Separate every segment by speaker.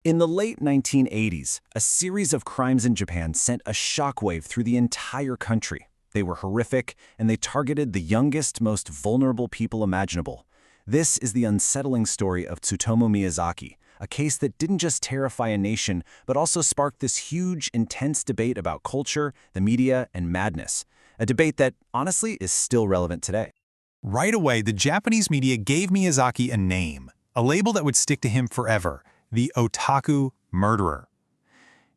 Speaker 1: In the late 1980s, a series of crimes in Japan sent a shockwave through the entire country. They were horrific, and they targeted the youngest, most vulnerable people imaginable. This is the unsettling story of Tsutomu Miyazaki, a case that didn't just terrify a nation, but also sparked this huge, intense debate about culture, the media, and madness. A debate that, honestly, is still relevant today.
Speaker 2: Right away, the Japanese media gave Miyazaki a name, a label that would stick to him forever: the Otaku Murderer.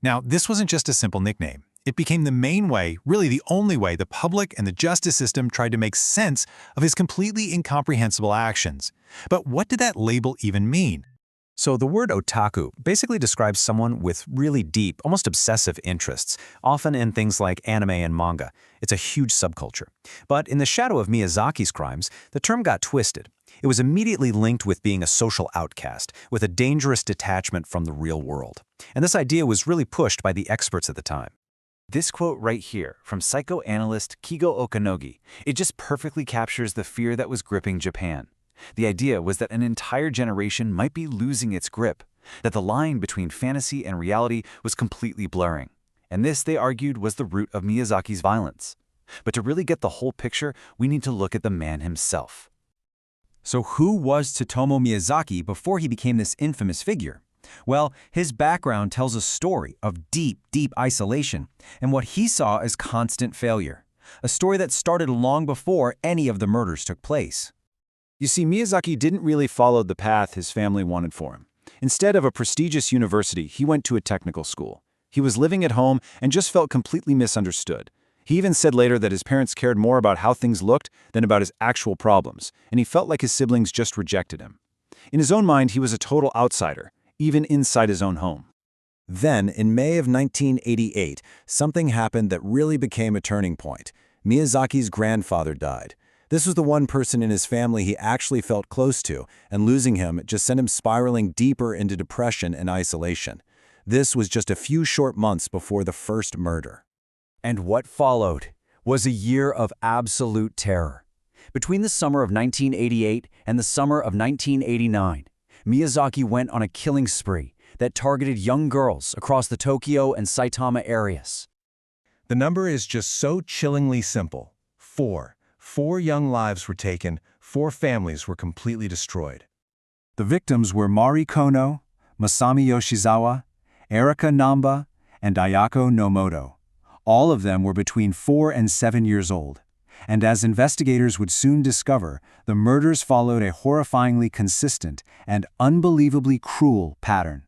Speaker 2: Now, this wasn't just a simple nickname. It became the main way, really the only way, the public and the justice system tried to make sense of his completely incomprehensible actions. But what did that label even mean?
Speaker 3: So the word otaku basically describes someone with really deep, almost obsessive interests, often in things like anime and manga. It's a huge subculture. But in the shadow of Miyazaki's crimes, the term got twisted. It was immediately linked with being a social outcast, with a dangerous detachment from the real world. And this idea was really pushed by the experts at the time.
Speaker 1: This quote right here from psychoanalyst Kigo Okanogi, it just perfectly captures the fear that was gripping Japan. The idea was that an entire generation might be losing its grip, that the line between fantasy and reality was completely blurring. And this, they argued, was the root of Miyazaki's violence. But to really get the whole picture, we need to look at the man himself.
Speaker 4: So who was Tsutomu Miyazaki before he became this infamous figure? Well, his background tells a story of deep, deep isolation and what he saw as constant failure. A story that started long before any of the murders took place.
Speaker 1: You see, Miyazaki didn't really follow the path his family wanted for him. Instead of a prestigious university, he went to a technical school. He was living at home and just felt completely misunderstood. He even said later that his parents cared more about how things looked than about his actual problems, and he felt like his siblings just rejected him. In his own mind, he was a total outsider, even inside his own home.
Speaker 5: Then, in May of 1988, something happened that really became a turning point. Miyazaki's grandfather died. This was the one person in his family he actually felt close to, and losing him just sent him spiraling deeper into depression and isolation. This was just a few short months before the first murder.
Speaker 4: And what followed was a year of absolute terror. Between the summer of 1988 and the summer of 1989, Miyazaki went on a killing spree that targeted young girls across the Tokyo and Saitama areas.
Speaker 6: The number is just so chillingly simple. 4. 4 young lives were taken, 4 families were completely destroyed.
Speaker 5: The victims were Mari Kono, Masami Yoshizawa, Erika Namba, and Ayako Nomoto. All of them were between 4 and 7 years old. And as investigators would soon discover, the murders followed a horrifyingly consistent and unbelievably cruel pattern.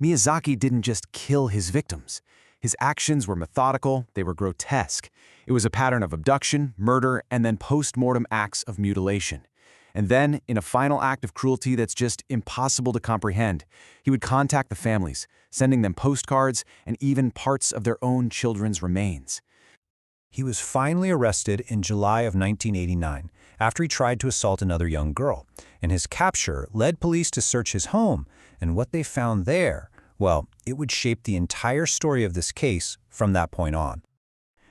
Speaker 1: Miyazaki didn't just kill his victims. His actions were methodical, they were grotesque. It was a pattern of abduction, murder, and then post-mortem acts of mutilation. And then, in a final act of cruelty that's just impossible to comprehend, he would contact the families, sending them postcards and even parts of their own children's remains.
Speaker 5: He was finally arrested in July of 1989 after he tried to assault another young girl, and his capture led police to search his home, and what they found there, well, it would shape the entire story of this case from that point on.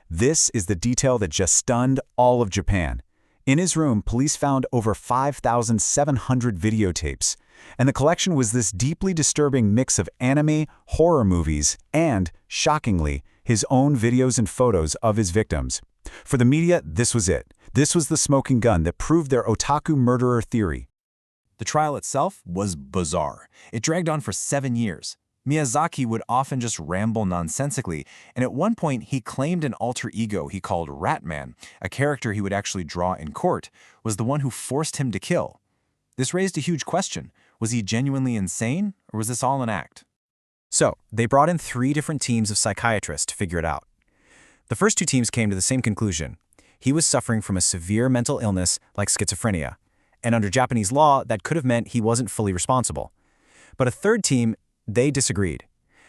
Speaker 1: This is the detail that just stunned all of Japan. In his room, police found over 5,700 videotapes, and the collection was this deeply disturbing mix of anime, horror movies, and, shockingly, his own videos and photos of his victims. For the media, this was it. This was the smoking gun that proved their otaku murderer theory.
Speaker 7: The trial itself was bizarre. It dragged on for 7 years. Miyazaki would often just ramble nonsensically, and at one point he claimed an alter ego he called Ratman, a character he would actually draw in court, was the one who forced him to kill. This raised a huge question. Was he genuinely insane, or was this all an act?
Speaker 4: So, they brought in 3 different teams of psychiatrists to figure it out. The first 2 teams came to the same conclusion. He was suffering from a severe mental illness like schizophrenia, and under Japanese law, that could have meant he wasn't fully responsible. But a third team, they disagreed.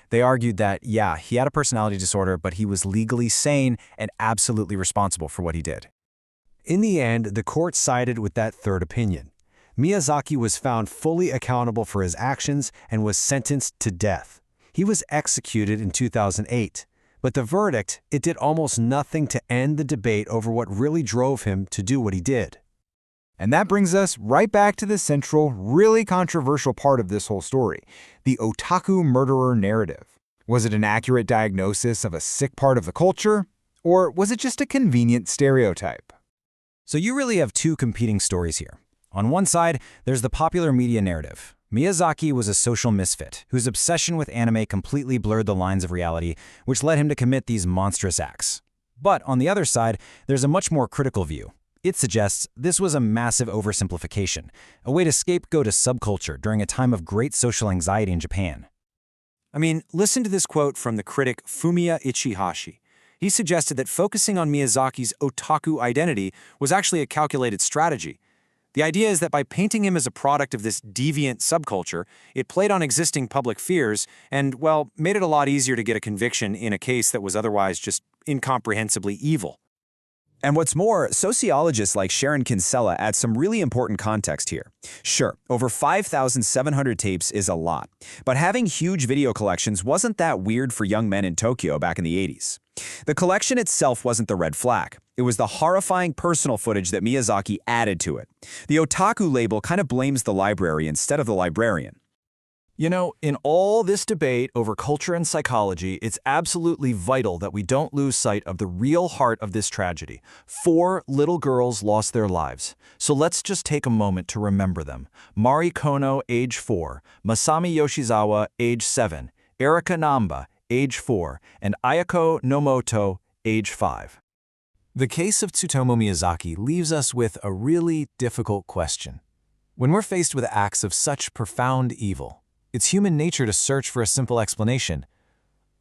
Speaker 4: They argued that, yeah, he had a personality disorder, but he was legally sane and absolutely responsible for what he did.
Speaker 8: In the end, the court sided with that third opinion. Miyazaki was found fully accountable for his actions and was sentenced to death. He was executed in 2008, but the verdict, it did almost nothing to end the debate over what really drove him to do what he did.
Speaker 9: And that brings us right back to the central, really controversial part of this whole story, the otaku murderer narrative. Was it an accurate diagnosis of a sick part of the culture, or was it just a convenient stereotype?
Speaker 4: So you really have two competing stories here. On one side, there's the popular media narrative. Miyazaki was a social misfit whose obsession with anime completely blurred the lines of reality, which led him to commit these monstrous acts. But on the other side, there's a much more critical view. It suggests this was a massive oversimplification, a way to scapegoat a subculture during a time of great social anxiety in Japan. I mean, listen to this quote from the critic Fumiya Ichihashi. He suggested that focusing on Miyazaki's otaku identity was actually a calculated strategy. The idea is that by painting him as a product of this deviant subculture, it played on existing public fears and, well, made it a lot easier to get a conviction in a case that was otherwise just incomprehensibly evil.
Speaker 3: And what's more, sociologists like Sharon Kinsella add some really important context here. Sure, over 5,700 tapes is a lot, but having huge video collections wasn't that weird for young men in Tokyo back in the 80s. The collection itself wasn't the red flag. It was the horrifying personal footage that Miyazaki added to it. The otaku label kind of blames the library instead of the librarian.
Speaker 1: You know, in all this debate over culture and psychology, it's absolutely vital that we don't lose sight of the real heart of this tragedy. 4 little girls lost their lives. So let's just take a moment to remember them. Mari Kono, age 4, Masami Yoshizawa, age 7, Erika Namba, age 4, and Ayako Nomoto, age 5.
Speaker 7: The case of Tsutomu Miyazaki leaves us with a really difficult question. When we're faced with acts of such profound evil, it's human nature to search for a simple explanation.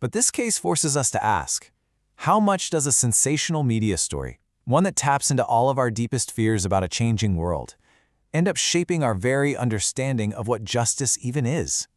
Speaker 7: But this case forces us to ask, how much does a sensational media story, one that taps into all of our deepest fears about a changing world, end up shaping our very understanding of what justice even is?